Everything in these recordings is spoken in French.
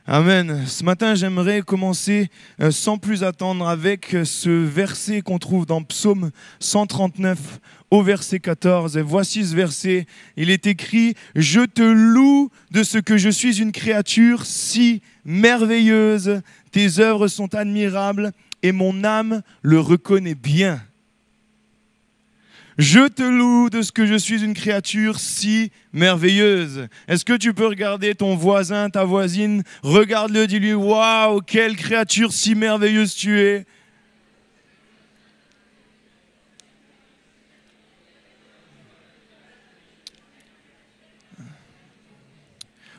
Amen. Ce matin, j'aimerais commencer sans plus attendre avec ce verset qu'on trouve dans Psaume 139 au verset 14. Et voici ce verset, il est écrit « Je te loue de ce que je suis une créature si merveilleuse, tes œuvres sont admirables et mon âme le reconnaît bien. » Je te loue de ce que je suis une créature si merveilleuse. Est-ce que tu peux regarder ton voisin, ta voisine? Regarde-le, dis-lui, waouh, quelle créature si merveilleuse tu es.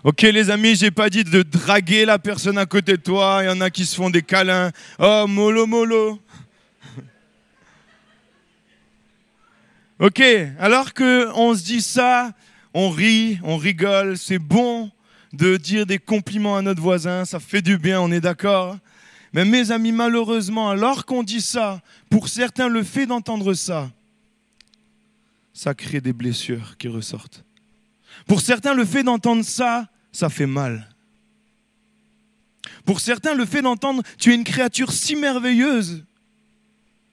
Ok les amis, j'ai pas dit de draguer la personne à côté de toi. Il y en a qui se font des câlins. Oh, mollo, mollo. Ok, alors qu'on se dit ça, on rit, on rigole, c'est bon de dire des compliments à notre voisin, ça fait du bien, on est d'accord. Mais mes amis, malheureusement, alors qu'on dit ça, pour certains, le fait d'entendre ça, ça crée des blessures qui ressortent. Pour certains, le fait d'entendre ça, ça fait mal. Pour certains, le fait d'entendre « tu es une créature si merveilleuse »,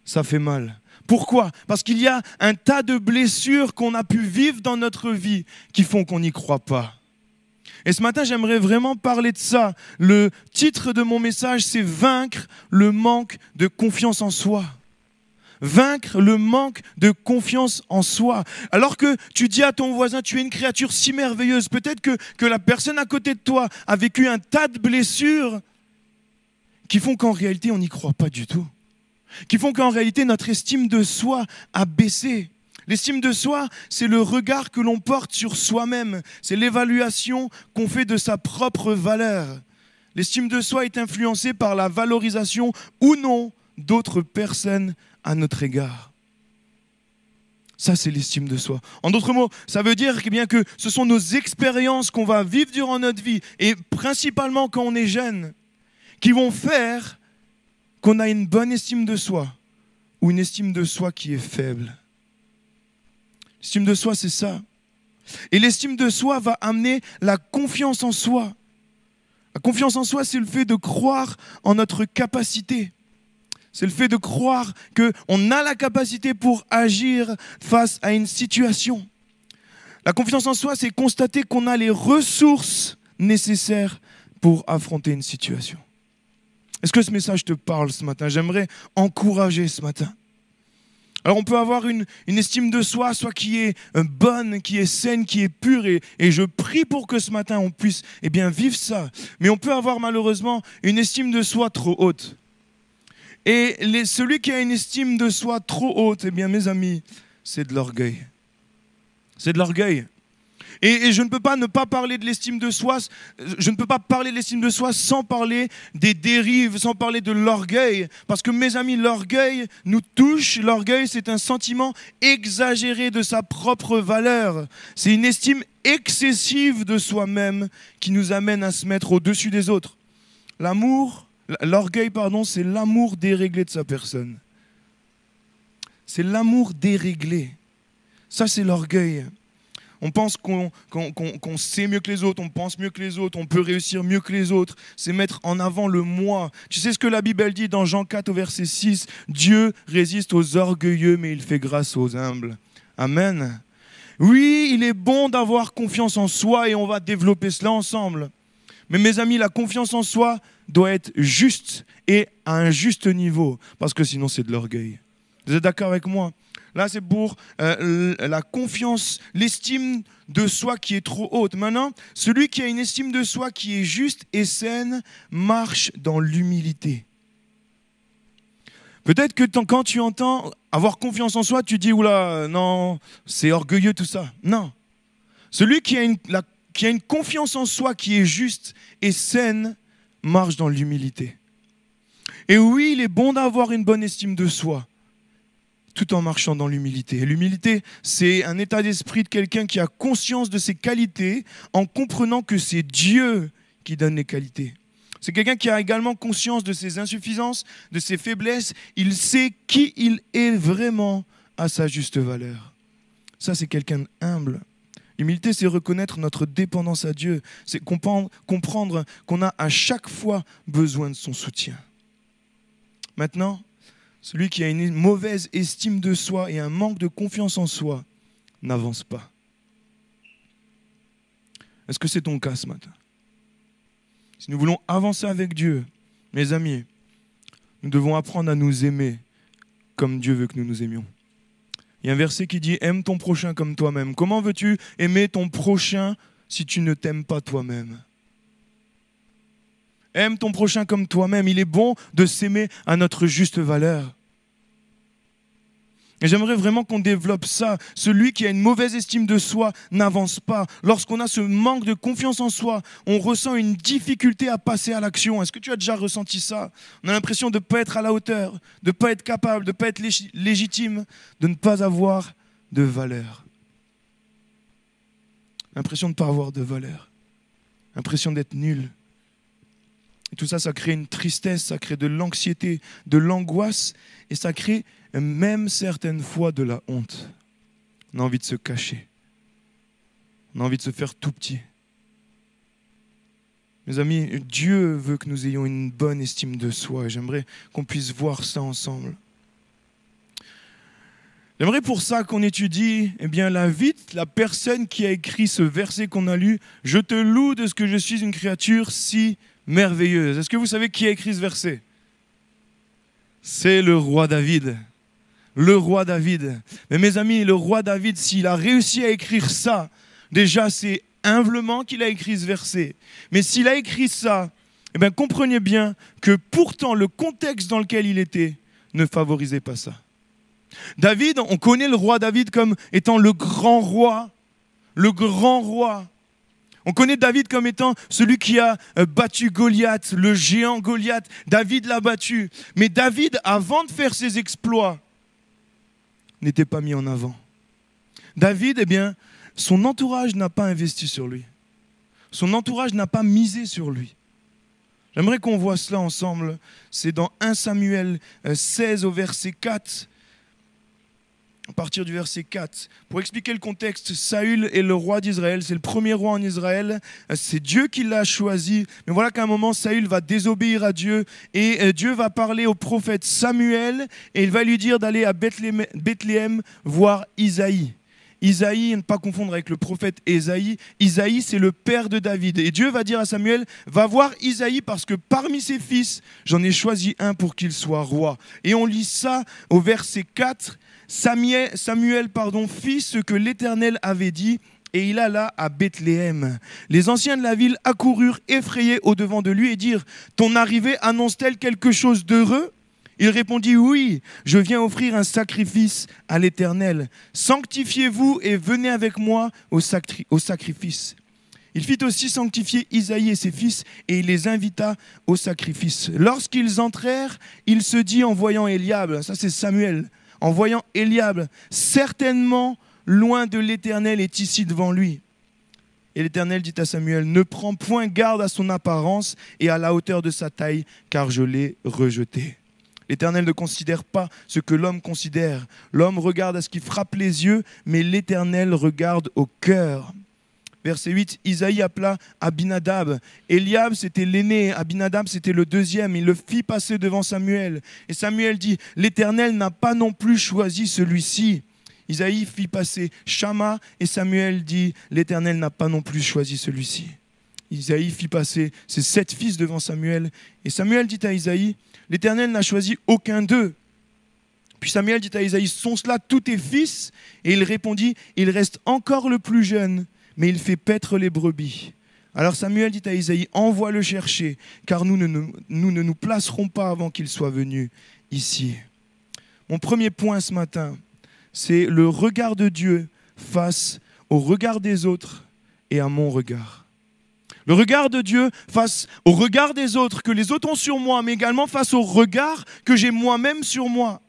ça fait mal. Pourquoi? Parce qu'il y a un tas de blessures qu'on a pu vivre dans notre vie qui font qu'on n'y croit pas. Et ce matin, j'aimerais vraiment parler de ça. Le titre de mon message, c'est « Vaincre le manque de confiance en soi ». Vaincre le manque de confiance en soi. Alors que tu dis à ton voisin, tu es une créature si merveilleuse, peut-être que la personne à côté de toi a vécu un tas de blessures qui font qu'en réalité, on n'y croit pas du tout. Qui font qu'en réalité, notre estime de soi a baissé. L'estime de soi, c'est le regard que l'on porte sur soi-même. C'est l'évaluation qu'on fait de sa propre valeur. L'estime de soi est influencée par la valorisation ou non d'autres personnes à notre égard. Ça, c'est l'estime de soi. En d'autres mots, ça veut dire que ce sont nos expériences qu'on va vivre durant notre vie, et principalement quand on est jeune, qui vont faire qu'on a une bonne estime de soi ou une estime de soi qui est faible. L'estime de soi, c'est ça. Et l'estime de soi va amener la confiance en soi. La confiance en soi, c'est le fait de croire en notre capacité. C'est le fait de croire qu'on a la capacité pour agir face à une situation. La confiance en soi, c'est constater qu'on a les ressources nécessaires pour affronter une situation. Est-ce que ce message te parle ce matin? J'aimerais encourager ce matin. Alors on peut avoir une estime de soi, soit qui est bonne, qui est saine, qui est pure, et je prie pour que ce matin on puisse vivre ça. Mais on peut avoir malheureusement une estime de soi trop haute. Et celui qui a une estime de soi trop haute, mes amis, c'est de l'orgueil. C'est de l'orgueil. Et je ne peux pas ne pas parler de l'estime de soi, je ne peux pas parler de l'estime de soi sans parler des dérives, sans parler de l'orgueil. Parce que mes amis, l'orgueil nous touche. L'orgueil, c'est un sentiment exagéré de sa propre valeur. C'est une estime excessive de soi-même qui nous amène à se mettre au-dessus des autres. L'orgueil, c'est l'amour déréglé de sa personne. C'est l'amour déréglé. Ça, c'est l'orgueil. On pense qu'on sait mieux que les autres, on pense mieux que les autres, on peut réussir mieux que les autres. C'est mettre en avant le moi. Tu sais ce que la Bible dit dans Jean 4 au verset 6 ? Dieu résiste aux orgueilleux, mais il fait grâce aux humbles. Amen. Oui, il est bon d'avoir confiance en soi et on va développer cela ensemble. Mais mes amis, la confiance en soi doit être juste et à un juste niveau, parce que sinon c'est de l'orgueil. Vous êtes d'accord avec moi ? Là, c'est pour la confiance, l'estime de soi qui est trop haute. Maintenant, celui qui a une estime de soi qui est juste et saine marche dans l'humilité. Peut-être que quand tu entends avoir confiance en soi, tu dis « Oula, non, c'est orgueilleux tout ça ». Non. Celui qui a une confiance en soi qui est juste et saine marche dans l'humilité. Et oui, il est bon d'avoir une bonne estime de soi, tout en marchant dans l'humilité. Et l'humilité, c'est un état d'esprit de quelqu'un qui a conscience de ses qualités en comprenant que c'est Dieu qui donne les qualités. C'est quelqu'un qui a également conscience de ses insuffisances, de ses faiblesses. Il sait qui il est vraiment à sa juste valeur. Ça, c'est quelqu'un d'humble. L'humilité, c'est reconnaître notre dépendance à Dieu. C'est comprendre qu'on a à chaque fois besoin de son soutien. Maintenant, celui qui a une mauvaise estime de soi et un manque de confiance en soi n'avance pas. Est-ce que c'est ton cas ce matin? Si nous voulons avancer avec Dieu, mes amis, nous devons apprendre à nous aimer comme Dieu veut que nous nous aimions. Il y a un verset qui dit « Aime ton prochain comme toi-même ». Comment veux-tu aimer ton prochain si tu ne t'aimes pas toi-même? Aime ton prochain comme toi-même. Il est bon de s'aimer à notre juste valeur. Et j'aimerais vraiment qu'on développe ça. Celui qui a une mauvaise estime de soi n'avance pas. Lorsqu'on a ce manque de confiance en soi, on ressent une difficulté à passer à l'action. Est-ce que tu as déjà ressenti ça? On a l'impression de ne pas être à la hauteur, de ne pas être capable, de ne pas être légitime, de ne pas avoir de valeur. L'impression de ne pas avoir de valeur. L'impression d'être nul. Et tout ça, ça crée une tristesse, ça crée de l'anxiété, de l'angoisse, et ça crée même certaines fois de la honte. On a envie de se cacher. On a envie de se faire tout petit. Mes amis, Dieu veut que nous ayons une bonne estime de soi, et j'aimerais qu'on puisse voir ça ensemble. J'aimerais pour ça qu'on étudie la vie de la personne qui a écrit ce verset qu'on a lu. « Je te loue de ce que je suis une créature si merveilleuse ». Est-ce que vous savez qui a écrit ce verset? C'est le roi David. Le roi David. Mais mes amis, le roi David, s'il a réussi à écrire ça, déjà c'est humblement qu'il a écrit ce verset. Mais s'il a écrit ça, comprenez bien que pourtant le contexte dans lequel il était ne favorisait pas ça. David, on connaît le roi David comme étant le grand roi. Le grand roi. On connaît David comme étant celui qui a battu Goliath, le géant Goliath. David l'a battu. Mais David, avant de faire ses exploits, n'était pas mis en avant. David, son entourage n'a pas investi sur lui. Son entourage n'a pas misé sur lui. J'aimerais qu'on voit cela ensemble. C'est dans 1 Samuel 16 au verset 4. À partir du verset 4, pour expliquer le contexte, Saül est le roi d'Israël, c'est le premier roi en Israël, c'est Dieu qui l'a choisi. Mais voilà qu'à un moment, Saül va désobéir à Dieu et Dieu va parler au prophète Samuel et il va lui dire d'aller à Bethléem voir Isaïe. Isaïe, ne pas confondre avec le prophète Ésaïe. Isaïe, c'est le père de David. Et Dieu va dire à Samuel, va voir Isaïe parce que parmi ses fils, j'en ai choisi un pour qu'il soit roi. Et on lit ça au verset 4. Samuel, fit ce que l'Éternel avait dit et il alla à Bethléem. Les anciens de la ville accoururent effrayés au-devant de lui et dirent « Ton arrivée annonce-t-elle quelque chose d'heureux ?» Il répondit « Oui, je viens offrir un sacrifice à l'Éternel. Sanctifiez-vous et venez avec moi au sacrifice. » Il fit aussi sanctifier Isaïe et ses fils et il les invita au sacrifice. Lorsqu'ils entrèrent, il se dit en voyant Eliab, ça c'est Samuel, en voyant Eliab, certainement loin de l'Éternel est ici devant lui. Et l'Éternel dit à Samuel, ne prends point garde à son apparence et à la hauteur de sa taille, car je l'ai rejeté. L'Éternel ne considère pas ce que l'homme considère. L'homme regarde à ce qui frappe les yeux, mais l'Éternel regarde au cœur. Verset 8, Isaïe appela Abinadab. Eliab, c'était l'aîné. Abinadab, c'était le deuxième. Il le fit passer devant Samuel. Et Samuel dit, l'Éternel n'a pas non plus choisi celui-ci. Isaïe fit passer Shama. Et Samuel dit, l'Éternel n'a pas non plus choisi celui-ci. Isaïe fit passer ses 7 fils devant Samuel. Et Samuel dit à Isaïe, l'Éternel n'a choisi aucun d'eux. Puis Samuel dit à Isaïe, sont cela tous tes fils? Et il répondit, il reste encore le plus jeune, mais il fait paître les brebis. Alors Samuel dit à Isaïe, envoie-le chercher, car nous ne nous placerons pas avant qu'il soit venu ici. Mon premier point ce matin, c'est le regard de Dieu face au regard des autres et à mon regard. Le regard de Dieu face au regard des autres, que les autres ont sur moi, mais également face au regard que j'ai moi-même sur moi.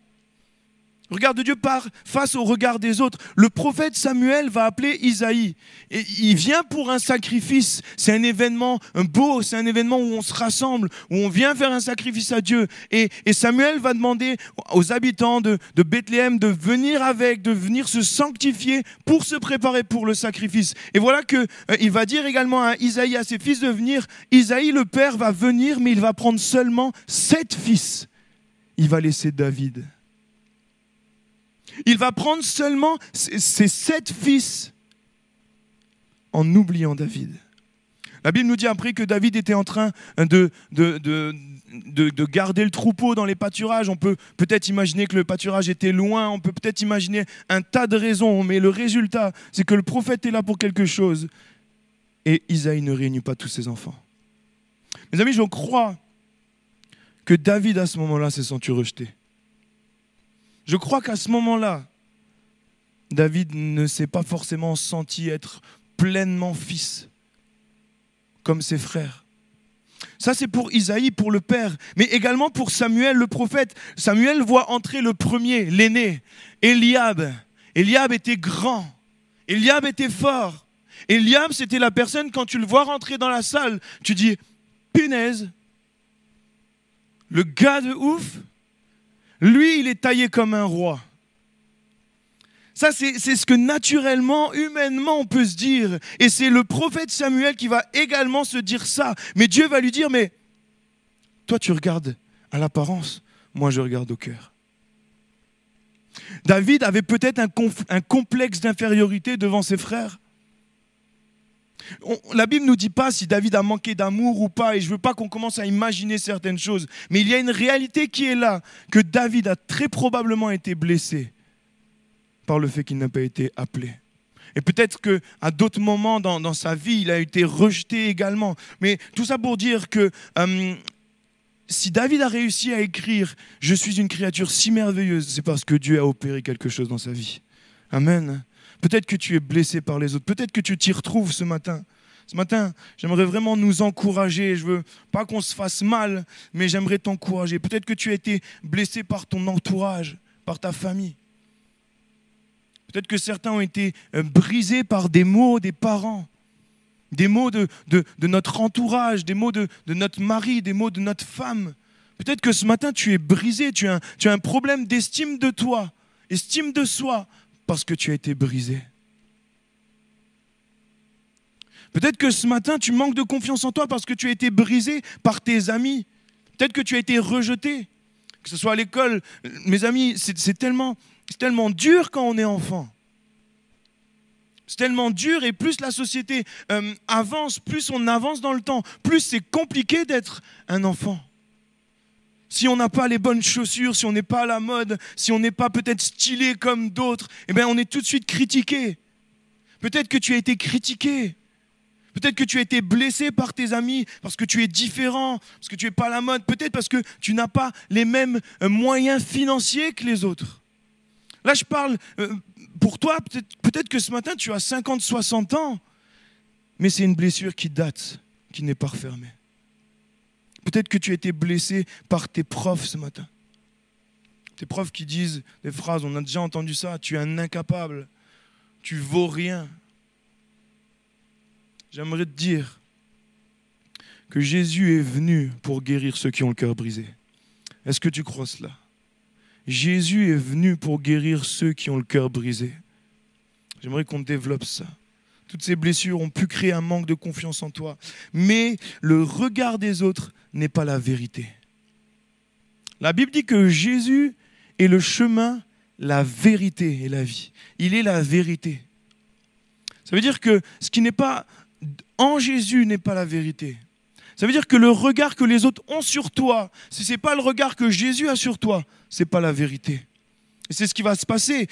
Le regard de Dieu part face au regard des autres. Le prophète Samuel va appeler Isaïe. Et il vient pour un sacrifice. C'est un événement beau, c'est un événement où on se rassemble, où on vient faire un sacrifice à Dieu. Et Samuel va demander aux habitants de Bethléem de venir de venir se sanctifier pour se préparer pour le sacrifice. Et voilà qu'il va dire également à Isaïe, à ses fils de venir. Isaïe, le père, va venir, mais il va prendre seulement 7 fils. Il va laisser David. Il va prendre seulement ses 7 fils en oubliant David. La Bible nous dit après que David était en train de garder le troupeau dans les pâturages. On peut peut-être imaginer que le pâturage était loin, on peut peut-être imaginer un tas de raisons, mais le résultat, c'est que le prophète est là pour quelque chose. Et Isaïe ne réunit pas tous ses enfants. Mes amis, je crois que David, à ce moment-là, s'est senti rejeté. Je crois qu'à ce moment-là, David ne s'est pas forcément senti être pleinement fils, comme ses frères. Ça, c'est pour Isaïe, pour le père, mais également pour Samuel, le prophète. Samuel voit entrer le premier, l'aîné, Eliab. Eliab était grand, Eliab était fort. Eliab, c'était la personne, quand tu le vois rentrer dans la salle, tu dis, punaise, le gars de ouf. Lui, il est taillé comme un roi. Ça, c'est ce que naturellement, humainement, on peut se dire. Et c'est le prophète Samuel qui va également se dire ça. Mais Dieu va lui dire, mais toi, tu regardes à l'apparence, moi, je regarde au cœur. David avait peut-être un complexe d'infériorité devant ses frères. La Bible ne nous dit pas si David a manqué d'amour ou pas, et je ne veux pas qu'on commence à imaginer certaines choses, mais il y a une réalité qui est là, que David a très probablement été blessé par le fait qu'il n'a pas été appelé. Et peut-être qu'à d'autres moments dans sa vie, il a été rejeté également. Mais tout ça pour dire que si David a réussi à écrire « Je suis une créature si merveilleuse », c'est parce que Dieu a opéré quelque chose dans sa vie. Amen. Peut-être que tu es blessé par les autres. Peut-être que tu t'y retrouves ce matin. Ce matin, j'aimerais vraiment nous encourager. Je ne veux pas qu'on se fasse mal, mais j'aimerais t'encourager. Peut-être que tu as été blessé par ton entourage, par ta famille. Peut-être que certains ont été brisés par des mots des parents, des mots de notre entourage, des mots de notre mari, des mots de notre femme. Peut-être que ce matin, tu es brisé, tu as un problème d'estime de toi, estime de soi, parce que tu as été brisé. Peut-être que ce matin, tu manques de confiance en toi parce que tu as été brisé par tes amis. Peut-être que tu as été rejeté, que ce soit à l'école. Mes amis, c'est tellement dur quand on est enfant. C'est tellement dur, et plus la société avance, plus on avance dans le temps, plus c'est compliqué d'être un enfant. Si on n'a pas les bonnes chaussures, si on n'est pas à la mode, si on n'est pas peut-être stylé comme d'autres, eh bien on est tout de suite critiqué. Peut-être que tu as été critiqué. Peut-être que tu as été blessé par tes amis parce que tu es différent, parce que tu n'es pas à la mode. Peut-être parce que tu n'as pas les mêmes moyens financiers que les autres. Là, je parle pour toi, peut-être que ce matin, tu as 50, 60 ans, mais c'est une blessure qui date, qui n'est pas refermée. Peut-être que tu as été blessé par tes profs ce matin. Tes profs qui disent des phrases, on a déjà entendu ça, tu es un incapable, tu vaux rien. J'aimerais te dire que Jésus est venu pour guérir ceux qui ont le cœur brisé. Est-ce que tu crois cela? Jésus est venu pour guérir ceux qui ont le cœur brisé. J'aimerais qu'on développe ça. Toutes ces blessures ont pu créer un manque de confiance en toi. Mais le regard des autres n'est pas la vérité. La Bible dit que Jésus est le chemin, la vérité et la vie. Il est la vérité. Ça veut dire que ce qui n'est pas en Jésus n'est pas la vérité. Ça veut dire que le regard que les autres ont sur toi, si ce n'est pas le regard que Jésus a sur toi, ce n'est pas la vérité. Et c'est ce qui va se passer.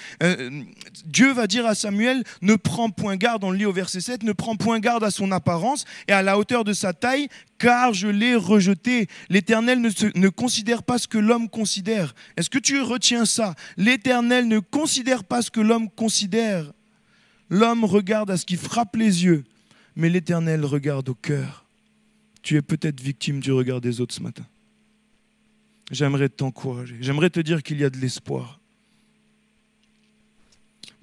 Dieu va dire à Samuel, ne prends point garde, on le lit au verset 7, ne prends point garde à son apparence et à la hauteur de sa taille, car je l'ai rejeté. L'Éternel ne considère pas ce que l'homme considère. Est-ce que tu retiens ça? L'Éternel ne considère pas ce que l'homme considère. L'homme regarde à ce qui frappe les yeux, mais l'Éternel regarde au cœur. Tu es peut-être victime du regard des autres ce matin. J'aimerais t'encourager. J'aimerais te dire qu'il y a de l'espoir.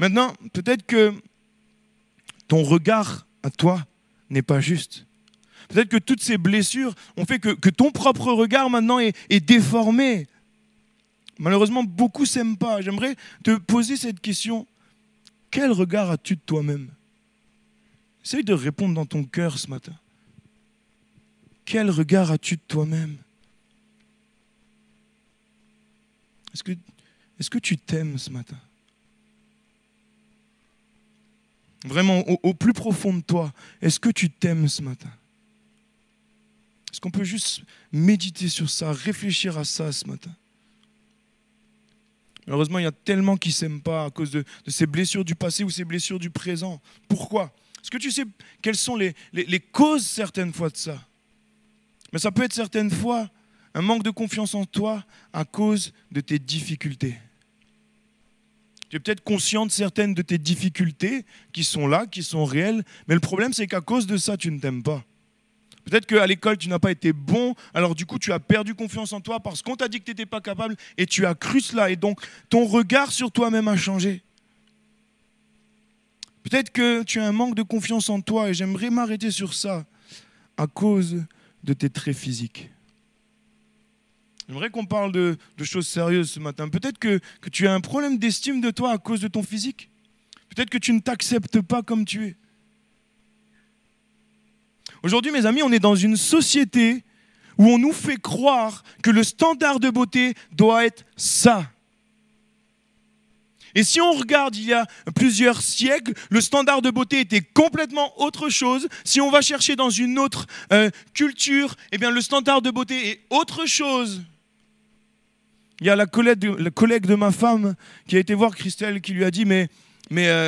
Maintenant, peut-être que ton regard à toi n'est pas juste. Peut-être que toutes ces blessures ont fait que ton propre regard maintenant est déformé. Malheureusement, beaucoup ne s'aiment pas. J'aimerais te poser cette question. Quel regard as-tu de toi-même? Essaye de répondre dans ton cœur ce matin. Quel regard as-tu de toi-même? Est-ce que tu t'aimes ce matin? Vraiment, au plus profond de toi, est-ce que tu t'aimes ce matin? Est-ce qu'on peut juste méditer sur ça, réfléchir à ça ce matin? Malheureusement, il y a tellement qui ne s'aiment pas à cause de ces blessures du passé ou ces blessures du présent. Pourquoi? Est-ce que tu sais quelles sont les causes certaines fois de ça? Mais ça peut être certaines fois un manque de confiance en toi à cause de tes difficultés. Tu es peut-être conscient de certaines de tes difficultés qui sont là, qui sont réelles, mais le problème c'est qu'à cause de ça, tu ne t'aimes pas. Peut-être qu'à l'école, tu n'as pas été bon, alors du coup, tu as perdu confiance en toi parce qu'on t'a dit que tu n'étais pas capable et tu as cru cela. Et donc, ton regard sur toi-même a changé. Peut-être que tu as un manque de confiance en toi et j'aimerais m'arrêter sur ça à cause de tes traits physiques. J'aimerais qu'on parle de choses sérieuses ce matin. Peut-être que tu as un problème d'estime de toi à cause de ton physique. Peut-être que tu ne t'acceptes pas comme tu es. Aujourd'hui, mes amis, on est dans une société où on nous fait croire que le standard de beauté doit être ça. Et si on regarde il y a plusieurs siècles, le standard de beauté était complètement autre chose. Si on va chercher dans une autre culture, eh bien le standard de beauté est autre chose. Il y a la collègue de ma femme qui a été voir Christelle qui lui a dit mais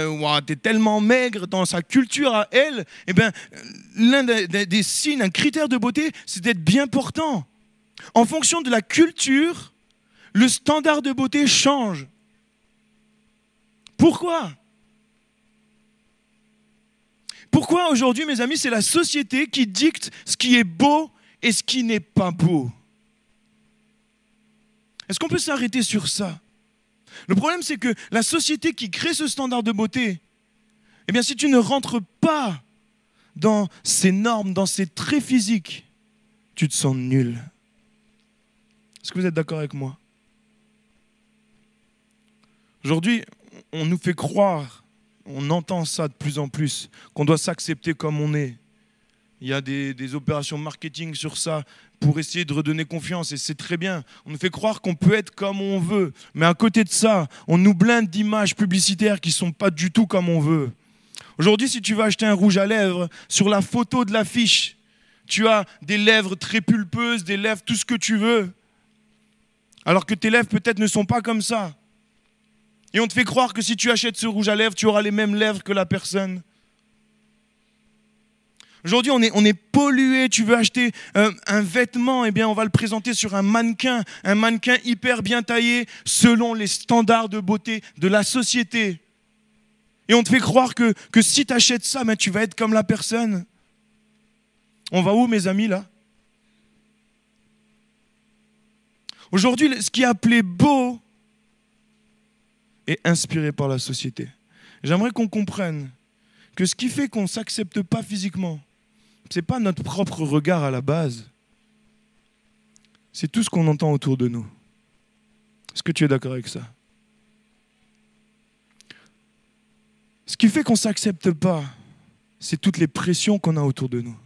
wow, t'es tellement maigre dans sa culture à elle. Eh bien, l'un des signes, un critère de beauté, c'est d'être bien portant. En fonction de la culture, le standard de beauté change. Pourquoi? Pourquoi aujourd'hui, mes amis, c'est la société qui dicte ce qui est beau et ce qui n'est pas beau? Est-ce qu'on peut s'arrêter sur ça? Le problème, c'est que la société qui crée ce standard de beauté, eh bien, si tu ne rentres pas dans ces normes, dans ces traits physiques, tu te sens nul. Est-ce que vous êtes d'accord avec moi? Aujourd'hui, on nous fait croire, on entend ça de plus en plus, qu'on doit s'accepter comme on est. Il y a des opérations marketing sur ça pour essayer de redonner confiance et c'est très bien. On nous fait croire qu'on peut être comme on veut. Mais à côté de ça, on nous blinde d'images publicitaires qui ne sont pas du tout comme on veut. Aujourd'hui, si tu vas acheter un rouge à lèvres, sur la photo de l'affiche, tu as des lèvres très pulpeuses, des lèvres tout ce que tu veux. Alors que tes lèvres peut-être ne sont pas comme ça. Et on te fait croire que si tu achètes ce rouge à lèvres, tu auras les mêmes lèvres que la personne. Aujourd'hui, on est pollué. Tu veux acheter un vêtement, eh bien, on va le présenter sur un mannequin hyper bien taillé selon les standards de beauté de la société. Et on te fait croire que si tu achètes ça, ben, tu vas être comme la personne. On va où, mes amis, là? Aujourd'hui, ce qui est appelé beau est inspiré par la société. J'aimerais qu'on comprenne que ce qui fait qu'on ne s'accepte pas physiquement, ce n'est pas notre propre regard à la base. C'est tout ce qu'on entend autour de nous. Est-ce que tu es d'accord avec ça? Ce qui fait qu'on ne s'accepte pas, c'est toutes les pressions qu'on a autour de nous.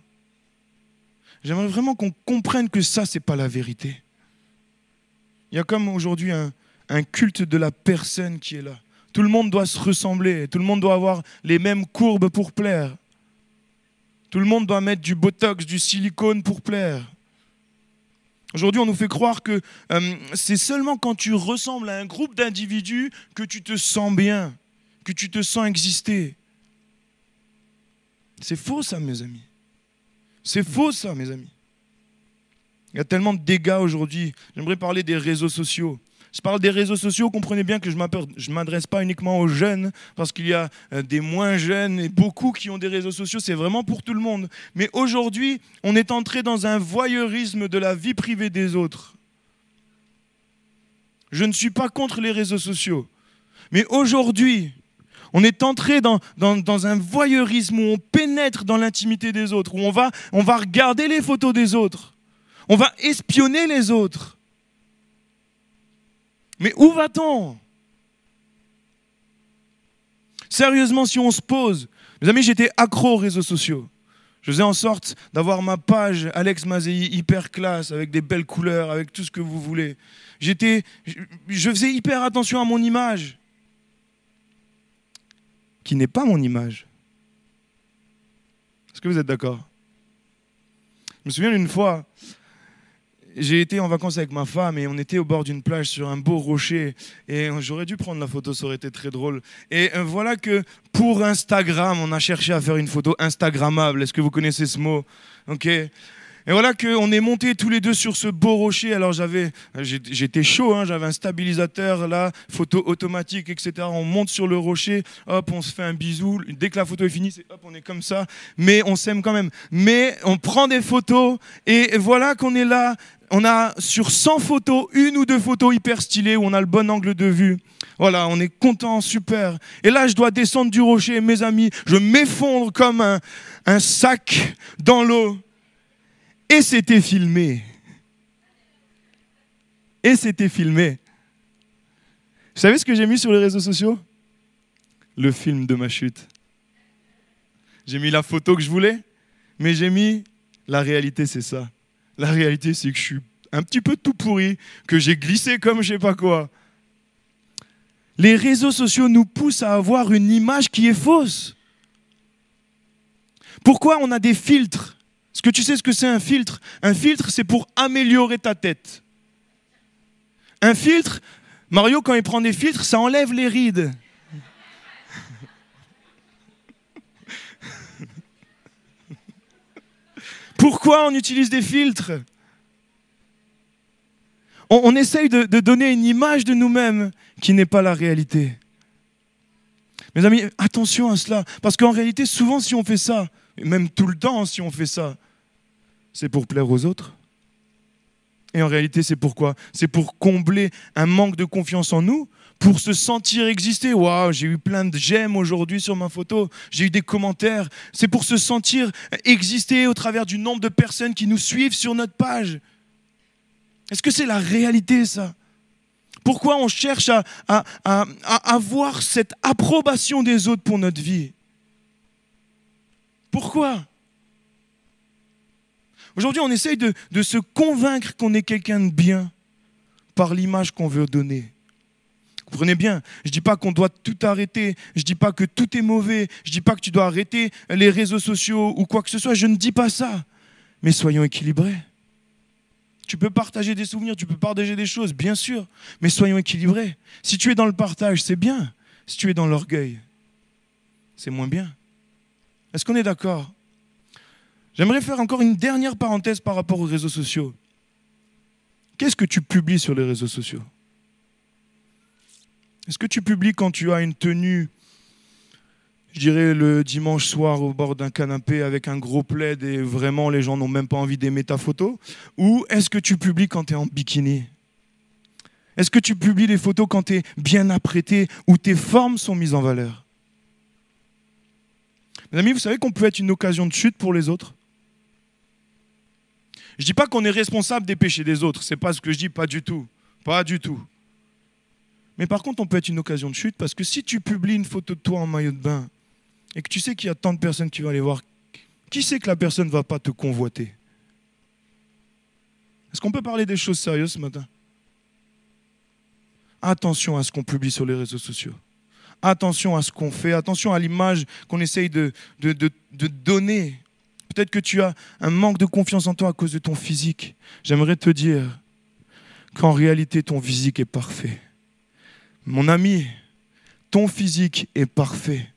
J'aimerais vraiment qu'on comprenne que ça, ce n'est pas la vérité. Il y a comme aujourd'hui un culte de la personne qui est là. Tout le monde doit se ressembler, tout le monde doit avoir les mêmes courbes pour plaire. Tout le monde doit mettre du botox, du silicone pour plaire. Aujourd'hui, on nous fait croire que c'est seulement quand tu ressembles à un groupe d'individus que tu te sens bien, que tu te sens exister. C'est faux ça, mes amis. C'est faux ça, mes amis. Il y a tellement de dégâts aujourd'hui. J'aimerais parler des réseaux sociaux. Je parle des réseaux sociaux, comprenez bien que je ne m'adresse pas uniquement aux jeunes, parce qu'il y a des moins jeunes et beaucoup qui ont des réseaux sociaux, c'est vraiment pour tout le monde. Mais aujourd'hui, on est entré dans un voyeurisme de la vie privée des autres. Je ne suis pas contre les réseaux sociaux, mais aujourd'hui, On est entré dans un voyeurisme où on pénètre dans l'intimité des autres, où on va regarder les photos des autres. On va espionner les autres. Mais où va-t-on? Sérieusement, si on se pose, mes amis, j'étais accro aux réseaux sociaux. Je faisais en sorte d'avoir ma page Alex Mazei hyper classe, avec des belles couleurs, avec tout ce que vous voulez. Je faisais hyper attention à mon image, qui n'est pas mon image. Est-ce que vous êtes d'accord? Je me souviens d'une fois, j'ai été en vacances avec ma femme et on était au bord d'une plage sur un beau rocher et j'aurais dû prendre la photo, ça aurait été très drôle. Et voilà que pour Instagram, on a cherché à faire une photo instagrammable. Est-ce que vous connaissez ce mot? Ok. Et voilà qu'on est montés tous les deux sur ce beau rocher. Alors j'étais chaud, hein, j'avais un stabilisateur là, photo automatique, etc. On monte sur le rocher, hop, on se fait un bisou. Dès que la photo est finie, hop, on est comme ça. Mais on s'aime quand même. Mais on prend des photos et voilà qu'on est là. On a sur 100 photos, 1 ou 2 photos hyper stylées où on a le bon angle de vue. Voilà, on est content, super. Et là, je dois descendre du rocher, mes amis. Je m'effondre comme un sac dans l'eau. Et c'était filmé. Et c'était filmé. Vous savez ce que j'ai mis sur les réseaux sociaux? Le film de ma chute. J'ai mis la photo que je voulais, mais j'ai mis la réalité, c'est ça. La réalité, c'est que je suis un petit peu tout pourri, que j'ai glissé comme je sais pas quoi. Les réseaux sociaux nous poussent à avoir une image qui est fausse. Pourquoi on a des filtres? Est-ce que tu sais ce que c'est un filtre? Un filtre, c'est pour améliorer ta tête. Un filtre, Mario, quand il prend des filtres, ça enlève les rides. Pourquoi on utilise des filtres? On essaye de donner une image de nous-mêmes qui n'est pas la réalité. Mes amis, attention à cela. Parce qu'en réalité, souvent, si on fait ça, et même tout le temps, si on fait ça, c'est pour plaire aux autres. Et en réalité, c'est pourquoi? C'est pour combler un manque de confiance en nous, pour se sentir exister. Waouh, j'ai eu plein de j'aime aujourd'hui sur ma photo, j'ai eu des commentaires. C'est pour se sentir exister au travers du nombre de personnes qui nous suivent sur notre page. Est-ce que c'est la réalité, ça? Pourquoi on cherche à avoir cette approbation des autres pour notre vie? Pourquoi? Aujourd'hui, on essaye de se convaincre qu'on est quelqu'un de bien par l'image qu'on veut donner. Vous comprenez bien, je ne dis pas qu'on doit tout arrêter, je ne dis pas que tout est mauvais, je ne dis pas que tu dois arrêter les réseaux sociaux ou quoi que ce soit, je ne dis pas ça. Mais soyons équilibrés. Tu peux partager des souvenirs, tu peux partager des choses, bien sûr, mais soyons équilibrés. Si tu es dans le partage, c'est bien. Si tu es dans l'orgueil, c'est moins bien. Est-ce qu'on est d'accord? J'aimerais faire encore une dernière parenthèse par rapport aux réseaux sociaux. Qu'est-ce que tu publies sur les réseaux sociaux? Est-ce que tu publies quand tu as une tenue, je dirais le dimanche soir au bord d'un canapé avec un gros plaid et vraiment les gens n'ont même pas envie d'aimer ta photo? Ou est-ce que tu publies quand tu es en bikini? Est-ce que tu publies des photos quand tu es bien apprêté, où tes formes sont mises en valeur? Mes amis, vous savez qu'on peut être une occasion de chute pour les autres? Je ne dis pas qu'on est responsable des péchés des autres. Ce n'est pas ce que je dis, pas du tout. Pas du tout. Mais par contre, on peut être une occasion de chute parce que si tu publies une photo de toi en maillot de bain et que tu sais qu'il y a tant de personnes qui vont aller voir, qui sait que la personne ne va pas te convoiter? Est-ce qu'on peut parler des choses sérieuses ce matin? Attention à ce qu'on publie sur les réseaux sociaux. Attention à ce qu'on fait. Attention à l'image qu'on essaye de donner. Peut-être que tu as un manque de confiance en toi à cause de ton physique. J'aimerais te dire qu'en réalité, ton physique est parfait. Mon ami, ton physique est parfait.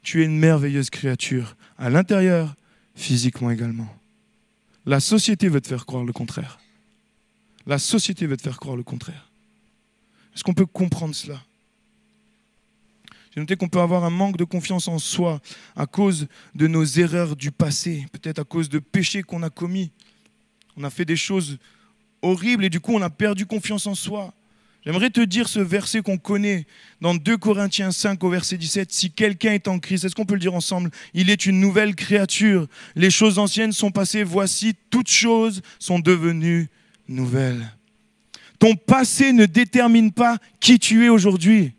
Tu es une merveilleuse créature, à l'intérieur, physiquement également. La société veut te faire croire le contraire. La société veut te faire croire le contraire. Est-ce qu'on peut comprendre cela? J'ai noté qu'on peut avoir un manque de confiance en soi à cause de nos erreurs du passé, peut-être à cause de péchés qu'on a commis. On a fait des choses horribles et du coup on a perdu confiance en soi. J'aimerais te dire ce verset qu'on connaît dans 2 Corinthiens 5 au verset 17. Si quelqu'un est en Christ, est-ce qu'on peut le dire ensemble? Il est une nouvelle créature. Les choses anciennes sont passées, voici, toutes choses sont devenues nouvelles. Ton passé ne détermine pas qui tu es aujourd'hui.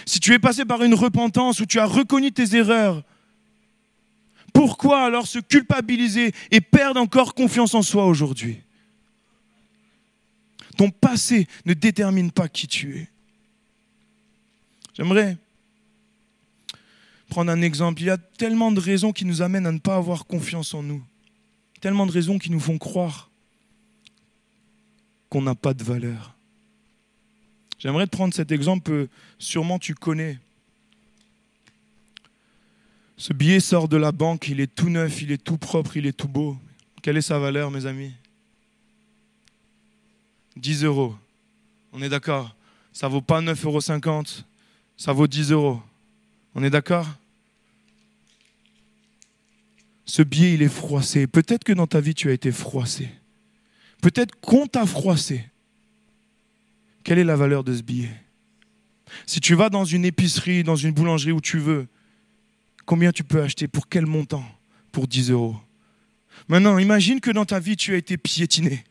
Si tu es passé par une repentance où tu as reconnu tes erreurs, pourquoi alors se culpabiliser et perdre encore confiance en soi aujourd'hui? Ton passé ne détermine pas qui tu es. J'aimerais prendre un exemple. Il y a tellement de raisons qui nous amènent à ne pas avoir confiance en nous. Tellement de raisons qui nous font croire qu'on n'a pas de valeur. J'aimerais te prendre cet exemple que sûrement tu connais. Ce billet sort de la banque, il est tout neuf, il est tout propre, il est tout beau. Quelle est sa valeur, mes amis? 10 €. On est d'accord? Ça ne vaut pas 9,50 €, ça vaut 10 €. On est d'accord? Ce billet, il est froissé. Peut-être que dans ta vie, tu as été froissé. Peut-être qu'on t'a froissé. Quelle est la valeur de ce billet? Si tu vas dans une épicerie, dans une boulangerie, où tu veux, combien tu peux acheter? Pour quel montant? Pour 10 €. Maintenant, imagine que dans ta vie, tu as été piétiné.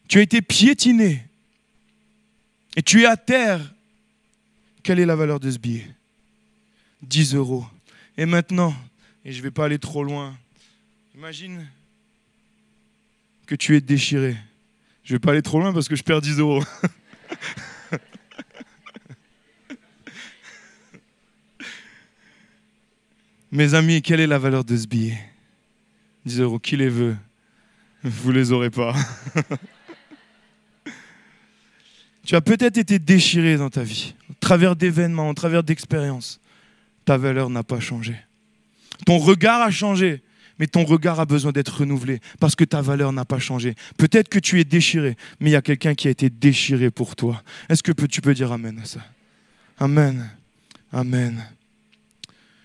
Tu as été piétiné. Et tu es à terre. Quelle est la valeur de ce billet? 10 €. Et maintenant, et je ne vais pas aller trop loin, imagine que tu es déchiré. Je ne vais pas aller trop loin parce que je perds 10 €. Mes amis, quelle est la valeur de ce billet? 10 €. Qui les veut? Vous ne les aurez pas. Tu as peut-être été déchiré dans ta vie, au travers d'événements, au travers d'expériences. Ta valeur n'a pas changé. Ton regard a changé, mais ton regard a besoin d'être renouvelé parce que ta valeur n'a pas changé. Peut-être que tu es déchiré, mais il y a quelqu'un qui a été déchiré pour toi. Est-ce que tu peux dire amen à ça? Amen. Amen.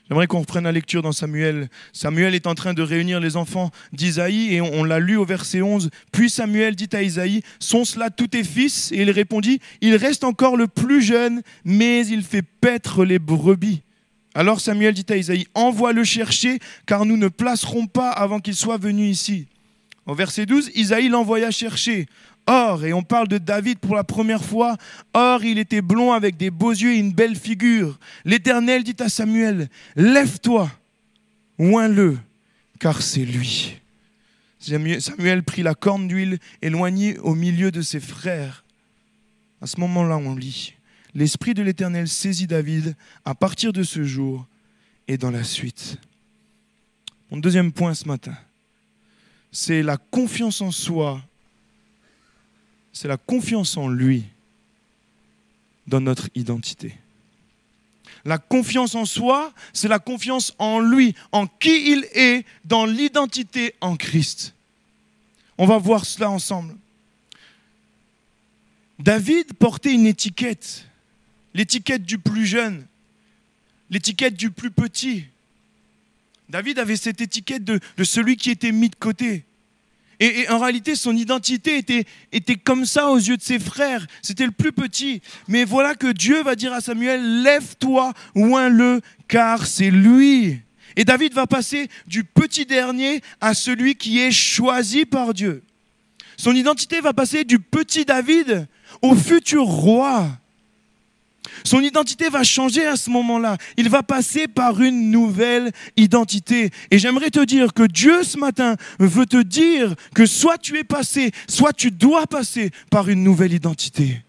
J'aimerais qu'on reprenne la lecture dans Samuel. Samuel est en train de réunir les enfants d'Isaïe et on l'a lu au verset 11. Puis Samuel dit à Isaïe, « Sont cela tous tes fils ?» Et il répondit, « Il reste encore le plus jeune, mais il fait paître les brebis. » Alors Samuel dit à Isaïe, « Envoie-le chercher, car nous ne placerons pas avant qu'il soit venu ici. » Au verset 12, Isaïe l'envoya chercher. Or, et on parle de David pour la première fois, or il était blond avec des beaux yeux et une belle figure. L'Éternel dit à Samuel, « Lève-toi, oins-le, car c'est lui. » Samuel prit la corne d'huile, éloigné au milieu de ses frères. À ce moment-là, on lit, « L'Esprit de l'Éternel saisit David à partir de ce jour et dans la suite. » Mon deuxième point ce matin, c'est la confiance en soi. C'est la confiance en lui dans notre identité. La confiance en soi, c'est la confiance en lui, en qui il est, dans l'identité en Christ. On va voir cela ensemble. David portait une étiquette, l'étiquette du plus jeune, l'étiquette du plus petit. David avait cette étiquette de celui qui était mis de côté. Et en réalité, son identité était comme ça aux yeux de ses frères. C'était le plus petit. Mais voilà que Dieu va dire à Samuel, « Lève-toi, oins-le, car c'est lui. » Et David va passer du petit dernier à celui qui est choisi par Dieu. Son identité va passer du petit David au futur roi. Son identité va changer à ce moment-là. Il va passer par une nouvelle identité. Et j'aimerais te dire que Dieu, ce matin, veut te dire que soit tu es passé, soit tu dois passer par une nouvelle identité.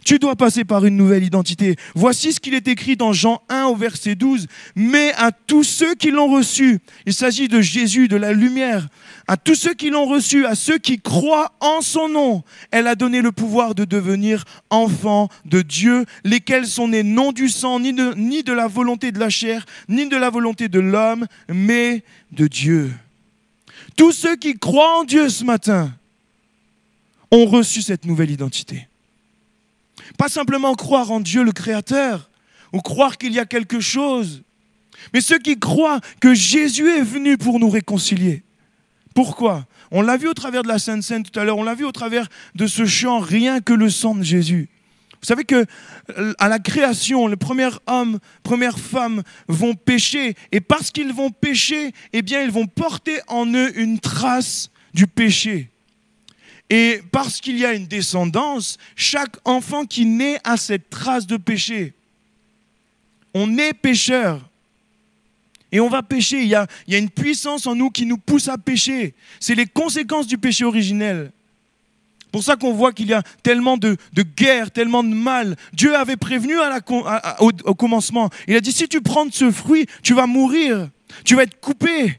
Tu dois passer par une nouvelle identité. Voici ce qu'il est écrit dans Jean 1 au verset 12. « Mais à tous ceux qui l'ont reçu, il s'agit de Jésus, de la lumière, à tous ceux qui l'ont reçu, à ceux qui croient en son nom, elle a donné le pouvoir de devenir enfants de Dieu, lesquels sont nés non du sang, ni de la volonté de la chair, ni de la volonté de l'homme, mais de Dieu. » Tous ceux qui croient en Dieu ce matin ont reçu cette nouvelle identité. Pas simplement croire en Dieu le Créateur ou croire qu'il y a quelque chose, mais ceux qui croient que Jésus est venu pour nous réconcilier, Pourquoi? On l'a vu au travers de la Sainte Seine tout à l'heure, on l'a vu au travers de ce chant, rien que le sang de Jésus. Vous savez que à la création, les premiers hommes, premières femmes vont pécher, et parce qu'ils vont pécher, eh bien, ils vont porter en eux une trace du péché. Et parce qu'il y a une descendance, chaque enfant qui naît a cette trace de péché. On est pécheur. Et on va pécher. Il y a une puissance en nous qui nous pousse à pécher. C'est les conséquences du péché originel. C'est pour ça qu'on voit qu'il y a tellement de guerre, tellement de mal. Dieu avait prévenu au commencement. Il a dit, si tu prends de ce fruit, tu vas mourir. Tu vas être coupé.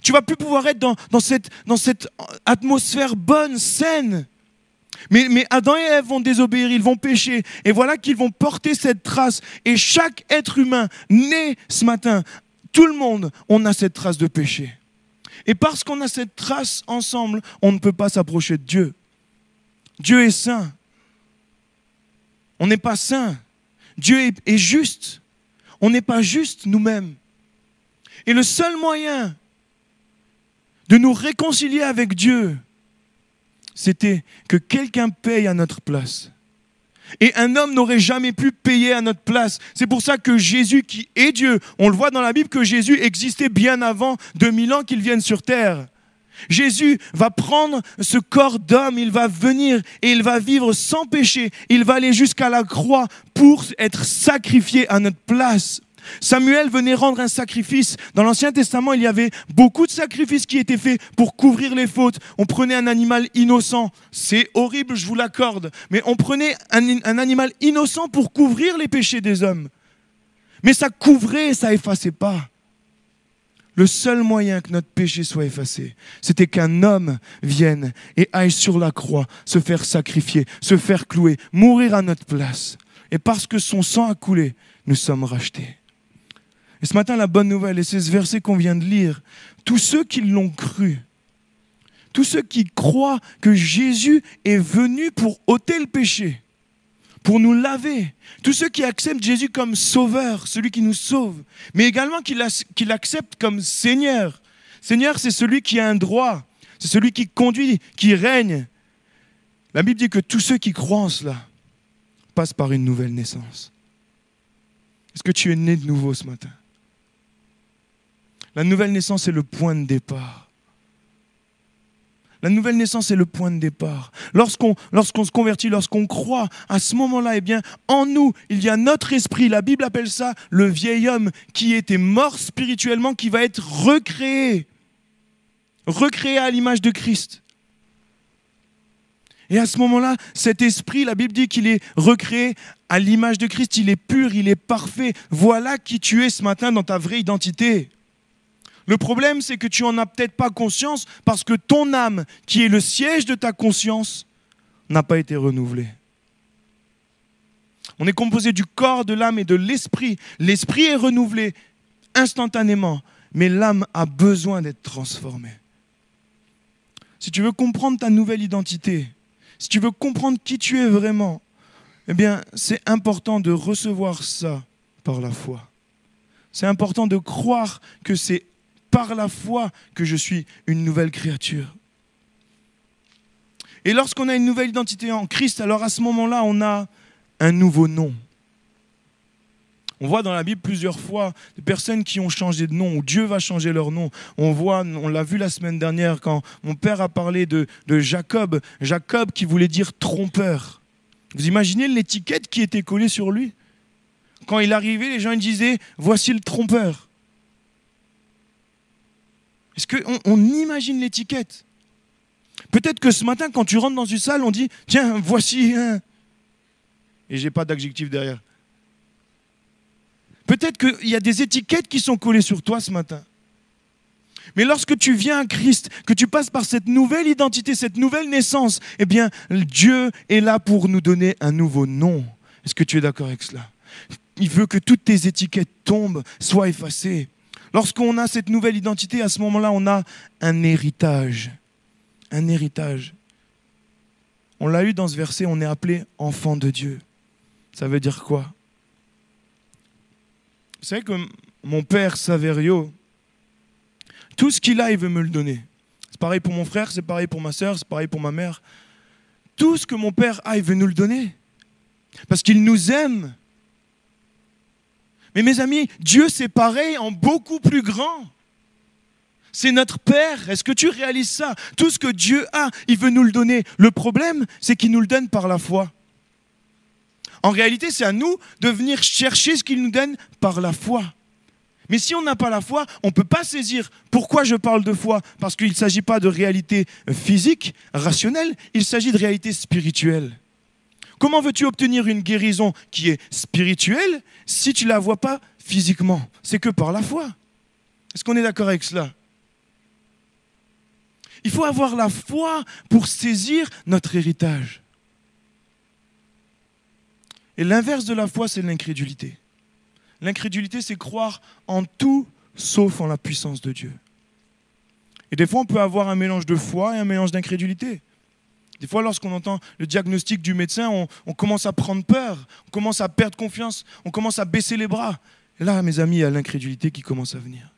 Tu ne vas plus pouvoir être dans cette atmosphère bonne, saine. Mais Adam et Ève vont désobéir, ils vont pécher. Et voilà qu'ils vont porter cette trace. Et chaque être humain né ce matin, tout le monde, on a cette trace de péché. Et parce qu'on a cette trace ensemble, on ne peut pas s'approcher de Dieu. Dieu est saint. On n'est pas saint. Dieu est juste. On n'est pas juste nous-mêmes. Et le seul moyen de nous réconcilier avec Dieu, c'était que quelqu'un paye à notre place. Et un homme n'aurait jamais pu payer à notre place. C'est pour ça que Jésus, qui est Dieu, on le voit dans la Bible que Jésus existait bien avant 2000 ans qu'il vienne sur terre. Jésus va prendre ce corps d'homme, il va venir et il va vivre sans péché. Il va aller jusqu'à la croix pour être sacrifié à notre place. Samuel venait rendre un sacrifice. Dans l'Ancien Testament, il y avait beaucoup de sacrifices qui étaient faits pour couvrir les fautes. On prenait un animal innocent. C'est horrible, je vous l'accorde. Mais on prenait un animal innocent pour couvrir les péchés des hommes. Mais ça couvrait, ça effaçait pas. Le seul moyen que notre péché soit effacé, c'était qu'un homme vienne et aille sur la croix, se faire sacrifier, se faire clouer, mourir à notre place. Et parce que son sang a coulé, nous sommes rachetés. Et ce matin, la bonne nouvelle, et c'est ce verset qu'on vient de lire, tous ceux qui l'ont cru, tous ceux qui croient que Jésus est venu pour ôter le péché, pour nous laver, tous ceux qui acceptent Jésus comme sauveur, celui qui nous sauve, mais également qui l'acceptent comme Seigneur. Seigneur, c'est celui qui a un droit, c'est celui qui conduit, qui règne. La Bible dit que tous ceux qui croient en cela passent par une nouvelle naissance. Est-ce que tu es né de nouveau ce matin? La nouvelle naissance est le point de départ. La nouvelle naissance est le point de départ. Lorsqu'on se convertit, lorsqu'on croit, à ce moment-là, eh bien, en nous, il y a notre esprit. La Bible appelle ça le vieil homme qui était mort spirituellement, qui va être recréé. Recréé à l'image de Christ. Et à ce moment-là, cet esprit, la Bible dit qu'il est recréé à l'image de Christ. Il est pur, il est parfait. Voilà qui tu es ce matin dans ta vraie identité. Le problème, c'est que tu n'en as peut-être pas conscience parce que ton âme, qui est le siège de ta conscience, n'a pas été renouvelée. On est composé du corps, de l'âme et de l'esprit. L'esprit est renouvelé instantanément, mais l'âme a besoin d'être transformée. Si tu veux comprendre ta nouvelle identité, si tu veux comprendre qui tu es vraiment, eh bien, c'est important de recevoir ça par la foi. C'est important de croire que c'est par la foi que je suis une nouvelle créature. Et lorsqu'on a une nouvelle identité en Christ, alors à ce moment-là, on a un nouveau nom. On voit dans la Bible plusieurs fois des personnes qui ont changé de nom, ou Dieu va changer leur nom. On l'a vu la semaine dernière quand mon père a parlé de Jacob. Jacob qui voulait dire trompeur. Vous imaginez l'étiquette qui était collée sur lui? Quand il arrivait, les gens disaient « Voici le trompeur ». Est-ce qu'on imagine l'étiquette? Peut-être que ce matin, quand tu rentres dans une salle, on dit « Tiens, voici un... » Et je n'ai pas d'adjectif derrière. Peut-être qu'il y a des étiquettes qui sont collées sur toi ce matin. Mais lorsque tu viens à Christ, que tu passes par cette nouvelle identité, cette nouvelle naissance, eh bien, Dieu est là pour nous donner un nouveau nom. Est-ce que tu es d'accord avec cela? Il veut que toutes tes étiquettes tombent, soient effacées. Lorsqu'on a cette nouvelle identité, à ce moment-là, on a un héritage. Un héritage. On l'a eu dans ce verset, on est appelé enfant de Dieu. Ça veut dire quoi? Vous savez que mon père Saverio, tout ce qu'il a, il veut me le donner. C'est pareil pour mon frère, c'est pareil pour ma sœur, c'est pareil pour ma mère. Tout ce que mon Père a, il veut nous le donner. Parce qu'il nous aime. Mais mes amis, Dieu c'est pareil en beaucoup plus grand. C'est notre Père. Est-ce que tu réalises ça? Tout ce que Dieu a, il veut nous le donner. Le problème, c'est qu'il nous le donne par la foi. En réalité, c'est à nous de venir chercher ce qu'il nous donne par la foi. Mais si on n'a pas la foi, on ne peut pas saisir. Pourquoi je parle de foi? Parce qu'il ne s'agit pas de réalité physique, rationnelle, il s'agit de réalité spirituelle. Comment veux-tu obtenir une guérison qui est spirituelle si tu ne la vois pas physiquement? C'est que par la foi. Est-ce qu'on est d'accord avec cela? Il faut avoir la foi pour saisir notre héritage. Et l'inverse de la foi, c'est l'incrédulité. L'incrédulité, c'est croire en tout sauf en la puissance de Dieu. Et des fois, on peut avoir un mélange de foi et un mélange d'incrédulité. Des fois, lorsqu'on entend le diagnostic du médecin, on commence à prendre peur, on commence à perdre confiance, on commence à baisser les bras. Et là, mes amis, il y a l'incrédulité qui commence à venir.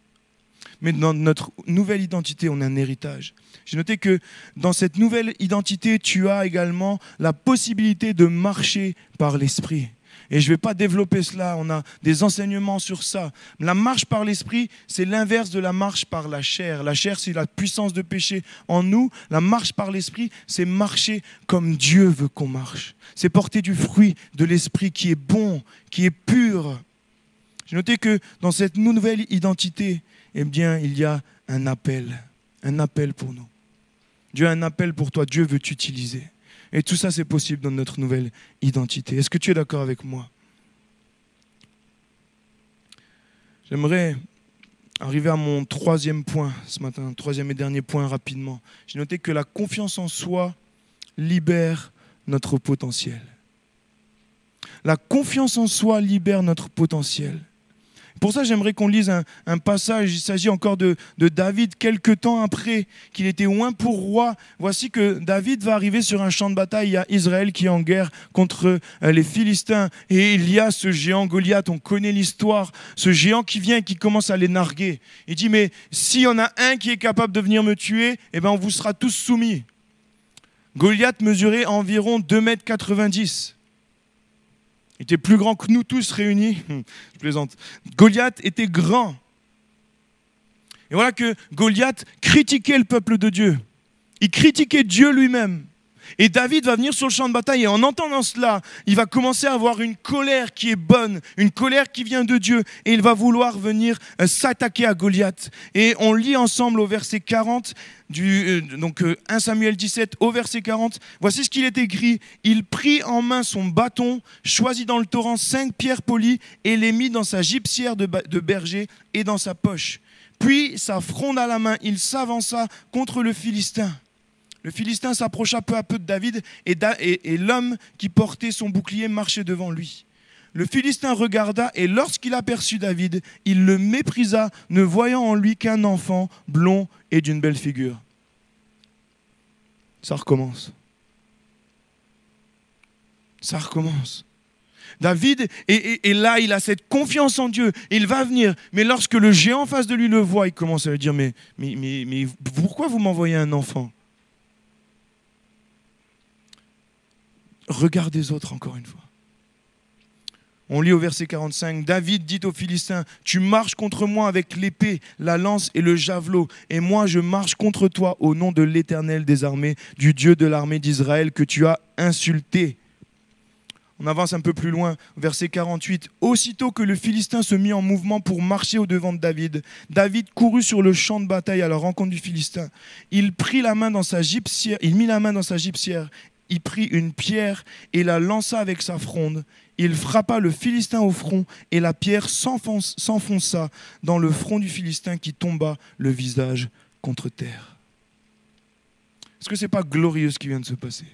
Mais dans notre nouvelle identité, on a un héritage. J'ai noté que dans cette nouvelle identité, tu as également la possibilité de marcher par l'esprit. Et je ne vais pas développer cela, on a des enseignements sur ça. La marche par l'esprit, c'est l'inverse de la marche par la chair. La chair, c'est la puissance de péché en nous. La marche par l'esprit, c'est marcher comme Dieu veut qu'on marche. C'est porter du fruit de l'esprit qui est bon, qui est pur. J'ai noté que dans cette nouvelle identité, eh bien, il y a un appel pour nous. Dieu a un appel pour toi, Dieu veut t'utiliser. Et tout ça, c'est possible dans notre nouvelle identité. Est-ce que tu es d'accord avec moi? J'aimerais arriver à mon troisième point ce matin, troisième et dernier point rapidement. J'ai noté que la confiance en soi libère notre potentiel. La confiance en soi libère notre potentiel. Pour ça, j'aimerais qu'on lise un passage. Il s'agit encore de David, quelques temps après qu'il était oint pour roi. Voici que David va arriver sur un champ de bataille. Il y a Israël qui est en guerre contre les Philistins. Et il y a ce géant Goliath, on connaît l'histoire. Ce géant qui vient et qui commence à les narguer. Il dit, mais s'il y en a un qui est capable de venir me tuer, eh ben on vous sera tous soumis. Goliath mesurait environ 2,90 m. Il était plus grand que nous tous réunis. Je plaisante. Goliath était grand. Et voilà que Goliath critiquait le peuple de Dieu. Il critiquait Dieu lui-même. Et David va venir sur le champ de bataille et en entendant cela, il va commencer à avoir une colère qui est bonne, une colère qui vient de Dieu. Et il va vouloir venir s'attaquer à Goliath. Et on lit ensemble au verset 40, 1 Samuel 17, au verset 40. Voici ce qu'il est écrit. Il prit en main son bâton, choisit dans le torrent 5 pierres polies et les mit dans sa gibecière de berger et dans sa poche. Puis, sa fronde à la main, il s'avança contre le Philistin. Le Philistin s'approcha peu à peu de David et l'homme qui portait son bouclier marchait devant lui. Le Philistin regarda et lorsqu'il aperçut David, il le méprisa, ne voyant en lui qu'un enfant blond et d'une belle figure. Ça recommence. Ça recommence. David est là, il a cette confiance en Dieu, il va venir. Mais lorsque le géant en face de lui le voit, il commence à lui dire, mais pourquoi vous m'envoyez un enfant? Regarde les autres encore une fois. On lit au verset 45, David dit aux Philistins, tu marches contre moi avec l'épée, la lance et le javelot, et moi je marche contre toi au nom de l'Éternel des armées, du Dieu de l'armée d'Israël que tu as insulté. On avance un peu plus loin, verset 48. Aussitôt que le Philistin se mit en mouvement pour marcher au-devant de David, David courut sur le champ de bataille à la rencontre du Philistin. Il mit la main dans sa gibecière, il prit une pierre et la lança avec sa fronde. Il frappa le Philistin au front et la pierre s'enfonça dans le front du Philistin qui tomba le visage contre terre. Est-ce que ce n'est pas glorieux ce qui vient de se passer?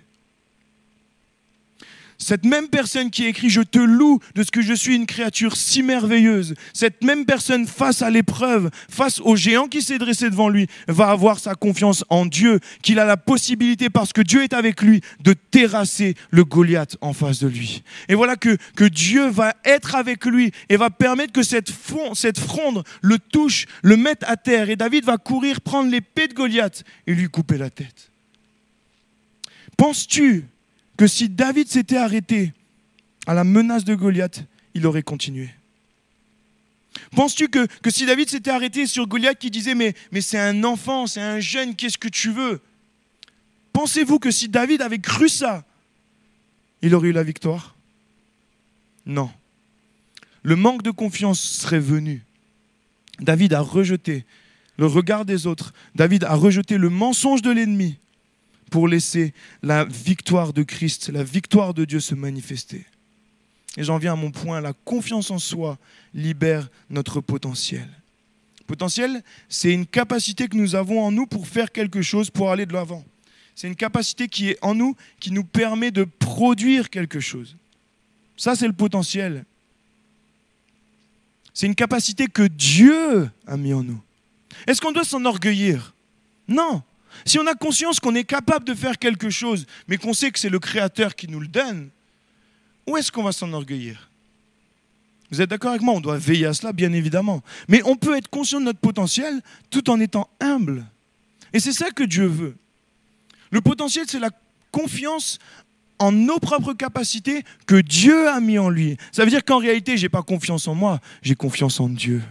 Cette même personne qui écrit « Je te loue de ce que je suis une créature si merveilleuse », cette même personne face à l'épreuve, face au géant qui s'est dressé devant lui, va avoir sa confiance en Dieu, qu'il a la possibilité, parce que Dieu est avec lui, de terrasser le Goliath en face de lui. Et voilà que Dieu va être avec lui et va permettre que cette fronde le touche, le mette à terre. Et David va courir, prendre l'épée de Goliath et lui couper la tête. Penses-tu que si David s'était arrêté à la menace de Goliath, il aurait continué? Penses-tu que si David s'était arrêté sur Goliath qui disait mais c'est un enfant, c'est un jeune, qu'est-ce que tu veux? Pensez-vous que si David avait cru ça, il aurait eu la victoire? Non. Le manque de confiance serait venu. David a rejeté le regard des autres. David a rejeté le mensonge de l'ennemi pour laisser la victoire de Christ, la victoire de Dieu se manifester. Et j'en viens à mon point, la confiance en soi libère notre potentiel. Potentiel, c'est une capacité que nous avons en nous pour faire quelque chose, pour aller de l'avant. C'est une capacité qui est en nous, qui nous permet de produire quelque chose. Ça, c'est le potentiel. C'est une capacité que Dieu a mis en nous. Est-ce qu'on doit s'enorgueillir? Non. Si on a conscience qu'on est capable de faire quelque chose, mais qu'on sait que c'est le Créateur qui nous le donne, où est-ce qu'on va s'enorgueillir? Vous êtes d'accord avec moi? On doit veiller à cela, bien évidemment. Mais on peut être conscient de notre potentiel tout en étant humble. Et c'est ça que Dieu veut. Le potentiel, c'est la confiance en nos propres capacités que Dieu a mis en lui. Ça veut dire qu'en réalité, je n'ai pas confiance en moi, j'ai confiance en Dieu.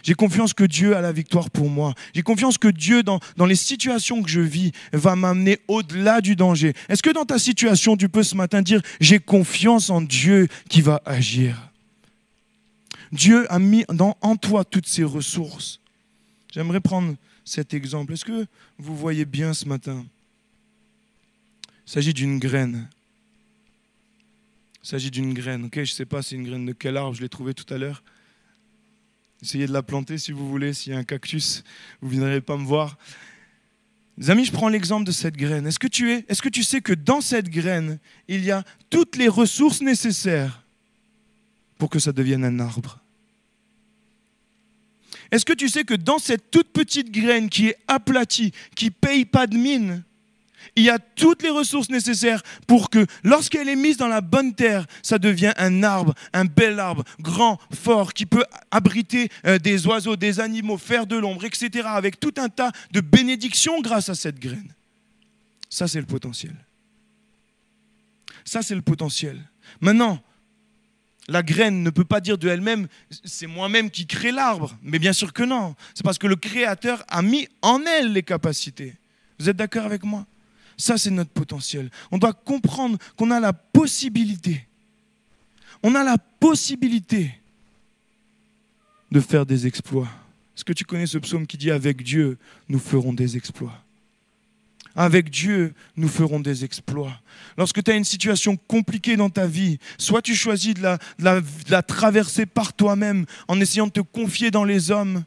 J'ai confiance que Dieu a la victoire pour moi. J'ai confiance que Dieu, dans les situations que je vis, va m'amener au-delà du danger. Est-ce que dans ta situation, tu peux ce matin dire « J'ai confiance en Dieu qui va agir ». Dieu a mis en toi toutes ses ressources. J'aimerais prendre cet exemple. Est-ce que vous voyez bien ce matin? Il s'agit d'une graine. Il s'agit d'une graine. Okay, je ne sais pas c'est une graine de quel arbre, je l'ai trouvée tout à l'heure. Essayez de la planter si vous voulez. S'il y a un cactus, vous ne viendrez pas me voir. Les amis, je prends l'exemple de cette graine. Est-ce que tu sais que dans cette graine, il y a toutes les ressources nécessaires pour que ça devienne un arbre? Est-ce que tu sais que dans cette toute petite graine qui est aplatie, qui ne paye pas de mine, il y a toutes les ressources nécessaires pour que, lorsqu'elle est mise dans la bonne terre, ça devient un arbre, un bel arbre, grand, fort, qui peut abriter des oiseaux, des animaux, faire de l'ombre, etc., avec tout un tas de bénédictions grâce à cette graine. Ça, c'est le potentiel. Ça, c'est le potentiel. Maintenant, la graine ne peut pas dire de elle-même « c'est moi-même qui crée l'arbre ». Mais bien sûr que non. C'est parce que le Créateur a mis en elle les capacités. Vous êtes d'accord avec moi? Ça, c'est notre potentiel. On doit comprendre qu'on a la possibilité. On a la possibilité de faire des exploits. Est-ce que tu connais ce psaume qui dit « Avec Dieu, nous ferons des exploits ». Avec Dieu, nous ferons des exploits. Lorsque tu as une situation compliquée dans ta vie, soit tu choisis de la traverser par toi-même en essayant de te confier dans les hommes,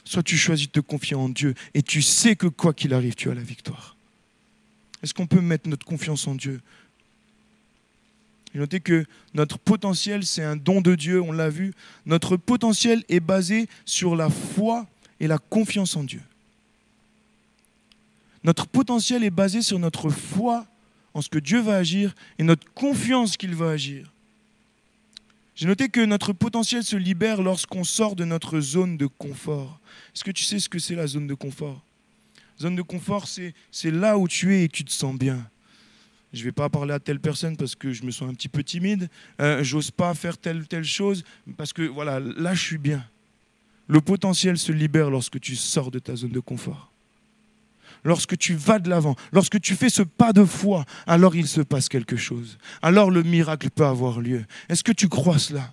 soit tu choisis de te confier en Dieu et tu sais que quoi qu'il arrive, tu as la victoire. Est-ce qu'on peut mettre notre confiance en Dieu? Et notez que notre potentiel, c'est un don de Dieu, on l'a vu. Notre potentiel est basé sur la foi et la confiance en Dieu. Notre potentiel est basé sur notre foi en ce que Dieu va agir et notre confiance qu'il va agir. J'ai noté que notre potentiel se libère lorsqu'on sort de notre zone de confort. Est-ce que tu sais ce que c'est la zone de confort? Zone de confort, c'est là où tu es et tu te sens bien. Je ne vais pas parler à telle personne parce que je me sens un petit peu timide. J'ose pas faire telle ou telle chose parce que voilà, là je suis bien. Le potentiel se libère lorsque tu sors de ta zone de confort. Lorsque tu vas de l'avant, lorsque tu fais ce pas de foi, alors il se passe quelque chose. Alors le miracle peut avoir lieu. Est-ce que tu crois cela?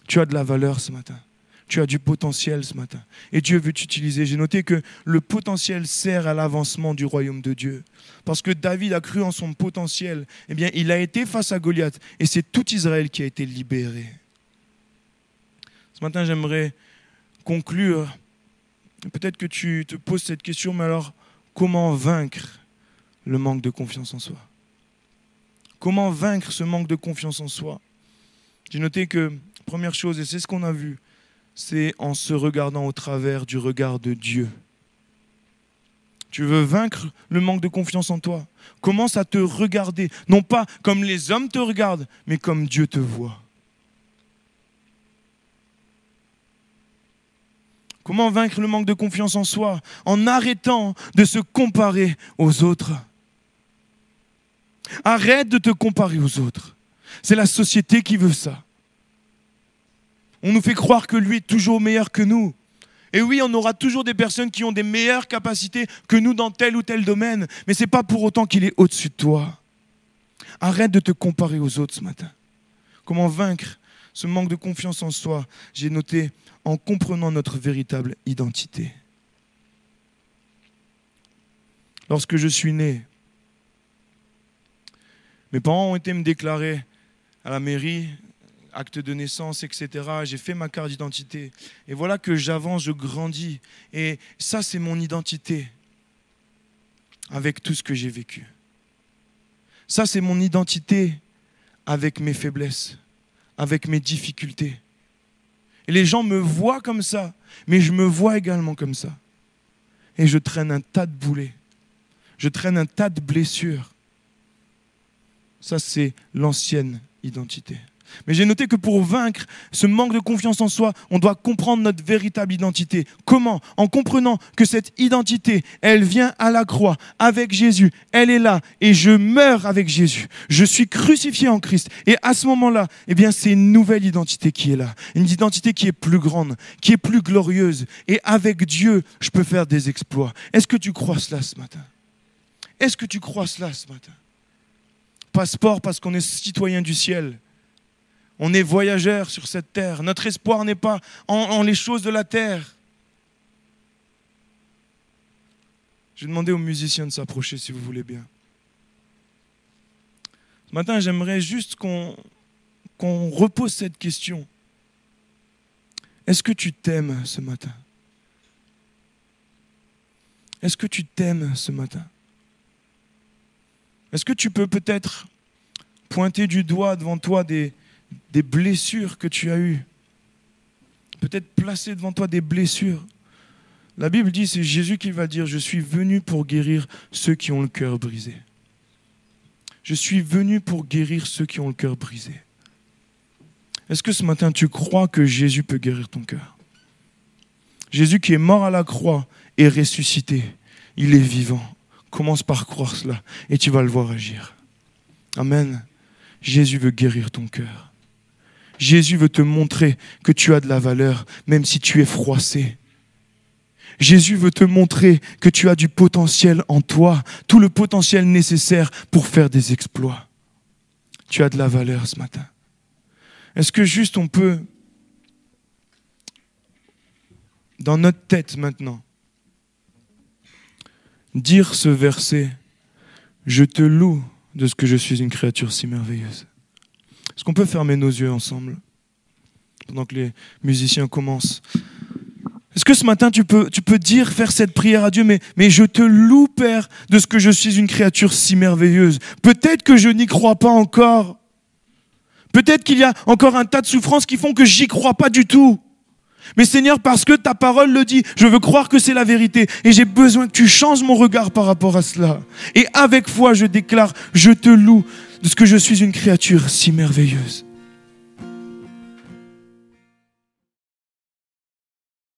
Tu as de la valeur ce matin. Tu as du potentiel ce matin. Et Dieu veut t'utiliser. J'ai noté que le potentiel sert à l'avancement du royaume de Dieu. Parce que David a cru en son potentiel. Eh bien, il a été face à Goliath. Et c'est tout Israël qui a été libéré. Ce matin, j'aimerais conclure. Peut-être que tu te poses cette question, mais alors, comment vaincre le manque de confiance en soi? Comment vaincre ce manque de confiance en soi? J'ai noté que, première chose, et c'est ce qu'on a vu, c'est en se regardant au travers du regard de Dieu. Tu veux vaincre le manque de confiance en toi? Commence à te regarder, non pas comme les hommes te regardent, mais comme Dieu te voit. Comment vaincre le manque de confiance en soi? En arrêtant de se comparer aux autres. Arrête de te comparer aux autres. C'est la société qui veut ça. On nous fait croire que lui est toujours meilleur que nous. Et oui, on aura toujours des personnes qui ont des meilleures capacités que nous dans tel ou tel domaine, mais ce n'est pas pour autant qu'il est au-dessus de toi. Arrête de te comparer aux autres ce matin. Comment vaincre ce manque de confiance en soi? J'ai noté en comprenant notre véritable identité. Lorsque je suis né, mes parents ont été me déclarer à la mairie, acte de naissance, etc. J'ai fait ma carte d'identité. Et voilà que j'avance, je grandis. Et ça, c'est mon identité avec tout ce que j'ai vécu. Ça, c'est mon identité avec mes faiblesses, avec mes difficultés. Et les gens me voient comme ça, mais je me vois également comme ça. Et je traîne un tas de boulets. Je traîne un tas de blessures. Ça, c'est l'ancienne identité. Mais j'ai noté que pour vaincre ce manque de confiance en soi, on doit comprendre notre véritable identité. Comment? En comprenant que cette identité, elle vient à la croix avec Jésus. Elle est là et je meurs avec Jésus. Je suis crucifié en Christ. Et à ce moment-là, eh bien, c'est une nouvelle identité qui est là. Une identité qui est plus grande, qui est plus glorieuse. Et avec Dieu, je peux faire des exploits. Est-ce que tu crois cela ce matin? Est-ce que tu crois cela ce matin? Passeport parce qu'on est citoyen du ciel. On est voyageurs sur cette terre. Notre espoir n'est pas en les choses de la terre. Je vais demander aux musiciens de s'approcher si vous voulez bien. Ce matin, j'aimerais juste qu'on repose cette question. Est-ce que tu t'aimes ce matin? Est-ce que tu t'aimes ce matin? Est-ce que tu peux peut-être pointer du doigt devant toi des blessures que tu as eues? Peut-être placer devant toi des blessures. La Bible dit, c'est Jésus qui va dire, je suis venu pour guérir ceux qui ont le cœur brisé. Je suis venu pour guérir ceux qui ont le cœur brisé. Est-ce que ce matin, tu crois que Jésus peut guérir ton cœur? Jésus qui est mort à la croix et ressuscité, il est vivant. Commence par croire cela et tu vas le voir agir. Amen. Jésus veut guérir ton cœur. Jésus veut te montrer que tu as de la valeur, même si tu es froissé. Jésus veut te montrer que tu as du potentiel en toi, tout le potentiel nécessaire pour faire des exploits. Tu as de la valeur ce matin. Est-ce que juste on peut, dans notre tête maintenant, dire ce verset, je te loue de ce que je suis une créature si merveilleuse. Est-ce qu'on peut fermer nos yeux ensemble pendant que les musiciens commencent? Est-ce que ce matin tu peux dire, faire cette prière à Dieu, mais je te loue, Père, de ce que je suis une créature si merveilleuse. Peut-être que je n'y crois pas encore. Peut-être qu'il y a encore un tas de souffrances qui font que j'y crois pas du tout. Mais Seigneur, parce que ta parole le dit, je veux croire que c'est la vérité. Et j'ai besoin que tu changes mon regard par rapport à cela. Et avec foi, je déclare, je te loue de ce que je suis une créature si merveilleuse.